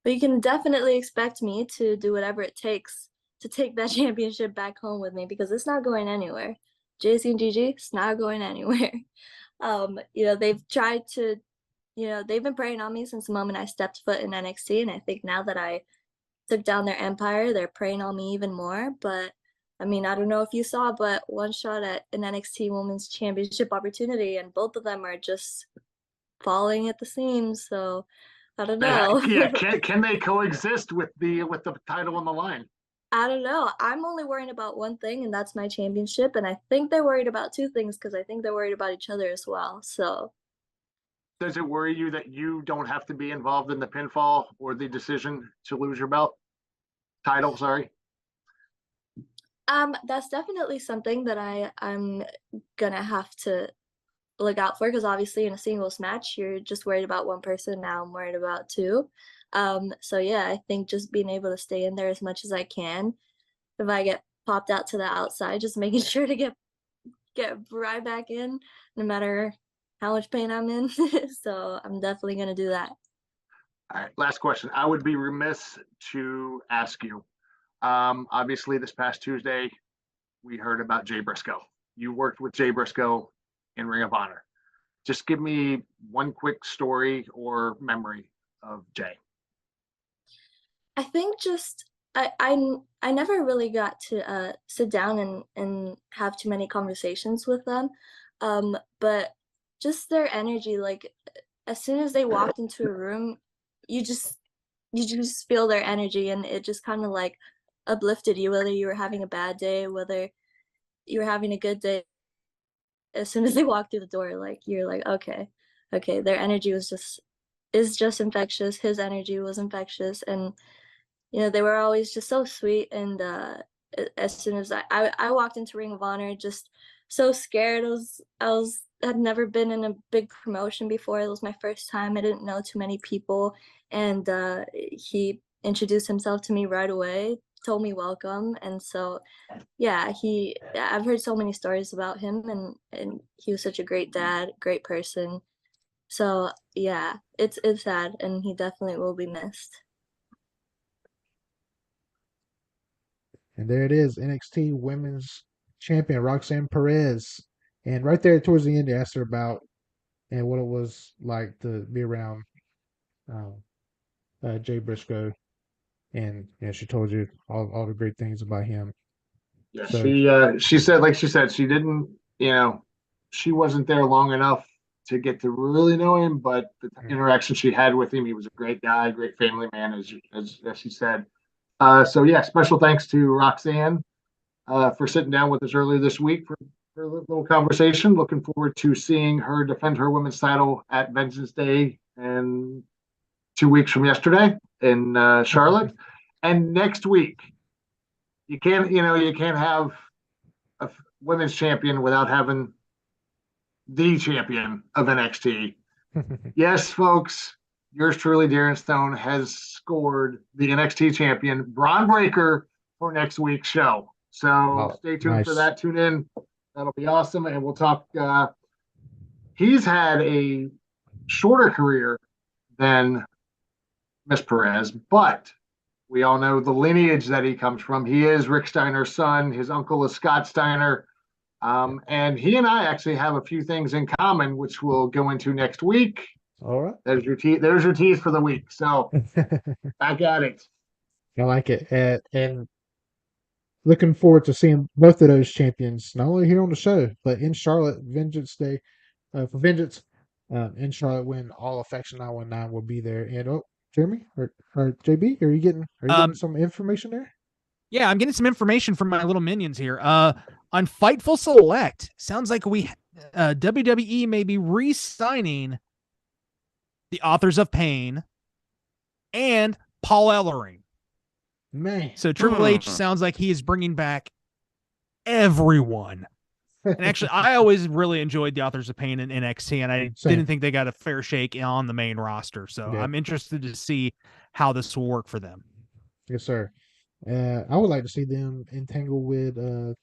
But you can definitely expect me to do whatever it takes to take that championship back home with me because it's not going anywhere. JC and GG, it's not going anywhere. You know, they've tried to, you know, they've been preying on me since the moment I stepped foot in NXT, and I think now that I took down their empire, they're preying on me even more. But I mean, I don't know if you saw, but one shot at an NXT Women's Championship opportunity, and both of them are just falling at the seams. So I don't know. Yeah, can they coexist with the title on the line? I don't know. I'm only worrying about one thing, and that's my championship. And I think they're worried about two things because I think they're worried about each other as well. So does it worry you that you don't have to be involved in the pinfall or the decision to lose your title? Sorry. That's definitely something that I'm gonna have to look out for because obviously in a singles match you're just worried about one person. Now I'm worried about two. So yeah, I think just being able to stay in there as much as I can. If I get popped out to the outside, just making sure to get right back in, no matter how much pain I'm in. So I'm definitely gonna do that. All right, last question. I would be remiss to ask you. Obviously, this past Tuesday, we heard about Jay Briscoe. You worked with Jay Briscoe in Ring of Honor. just give me one quick story or memory of Jay. I think just I never really got to sit down and have too many conversations with them. But just their energy, like as soon as they walked into a room, you just feel their energy, and it just kind of like uplifted you, whether you were having a bad day, whether you were having a good day. As soon as they walked through the door, like you're like, okay, their energy is just infectious. His energy was infectious, and they were always just so sweet. And as soon as I walked into Ring of Honor, just so scared. Had never been in a big promotion before. It was my first time. I didn't know too many people, and he introduced himself to me right away, told me welcome. And so yeah, I've heard so many stories about him, and he was such a great dad, great person. So yeah, it's sad, and he definitely will be missed. And there it is, NXT Women's Champion Roxanne Perez. And right there towards the end, they asked her about and what it was like to be around um, Jay Briscoe, and she told you all the great things about him. Yeah, So she said, like she said, she didn't, she wasn't there long enough to get to really know him, but the interaction she had with him, he was a great guy, great family man, as she said. So yeah, special thanks to Roxanne for sitting down with us earlier this week for a little conversation. Looking forward to seeing her defend her women's title at Vengeance Day and 2 weeks from yesterday in Charlotte. And next week, you can't have a women's champion without having the champion of NXT. Yes, folks, yours truly, Darren Stone, has scored the NXT champion, Braun Breaker, for next week's show. So stay tuned for that. Tune in. That'll be awesome. And we'll talk. He's had a shorter career than Miss Perez, but we all know the lineage that he comes from. He is Rick Steiner's son. His uncle is Scott Steiner. And he and I actually have a few things in common, which we'll go into next week. All right. There's your tease for the week. So back at it. I like it. And looking forward to seeing both of those champions, not only here on the show, but in Charlotte, Vengeance Day, for Vengeance, in Charlotte, when all of Faction 919 will be there. And Jeremy or JB, are you getting some information there? Yeah, I'm getting some information from my little minions here. On Fightful Select, sounds like WWE may be re-signing the Authors of Pain and Paul Ellering. Man. So Triple H sounds like he is bringing back everyone. And actually, I always really enjoyed the Authors of Pain in NXT, and I didn't think they got a fair shake on the main roster. So I'm interested to see how this will work for them. Yes, sir. I would like to see them entangle with the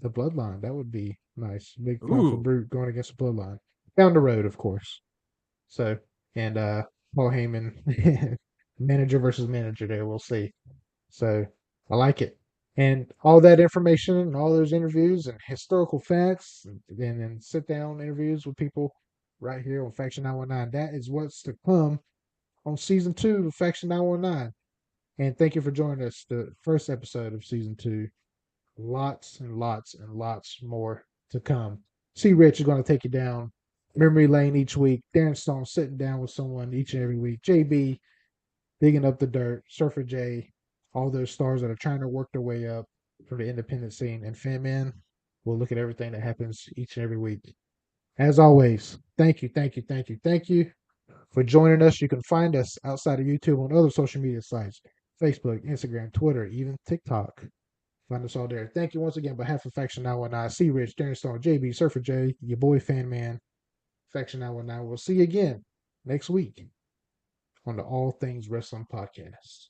Bloodline. That would be nice. Big powerful brute going against the Bloodline. Down the road, of course. So, and Paul Heyman, manager versus manager there. We'll see. So, I like it. And all that information and all those interviews and historical facts and then sit down interviews with people right here on Faction 919. That is what's to come on season 2 of Faction 919. And thank you for joining us, the first episode of season 2. Lots and lots and lots more to come. C. Rich is going to take you down memory lane each week. Darren Stone sitting down with someone each and every week. JB digging up the dirt. Surfer J, all those stars that are trying to work their way up from the independent scene. And Fannmann will look at everything that happens each and every week. As always, thank you for joining us. You can find us outside of YouTube on other social media sites. Facebook, Instagram, Twitter, even TikTok. Find us all there. Thank you once again on behalf of Faction 919. C. Rich, Darren Stone, JB, Surfer J, your boy Fannmann, Faction 919. We'll see you again next week on the All Things Wrestling Podcast.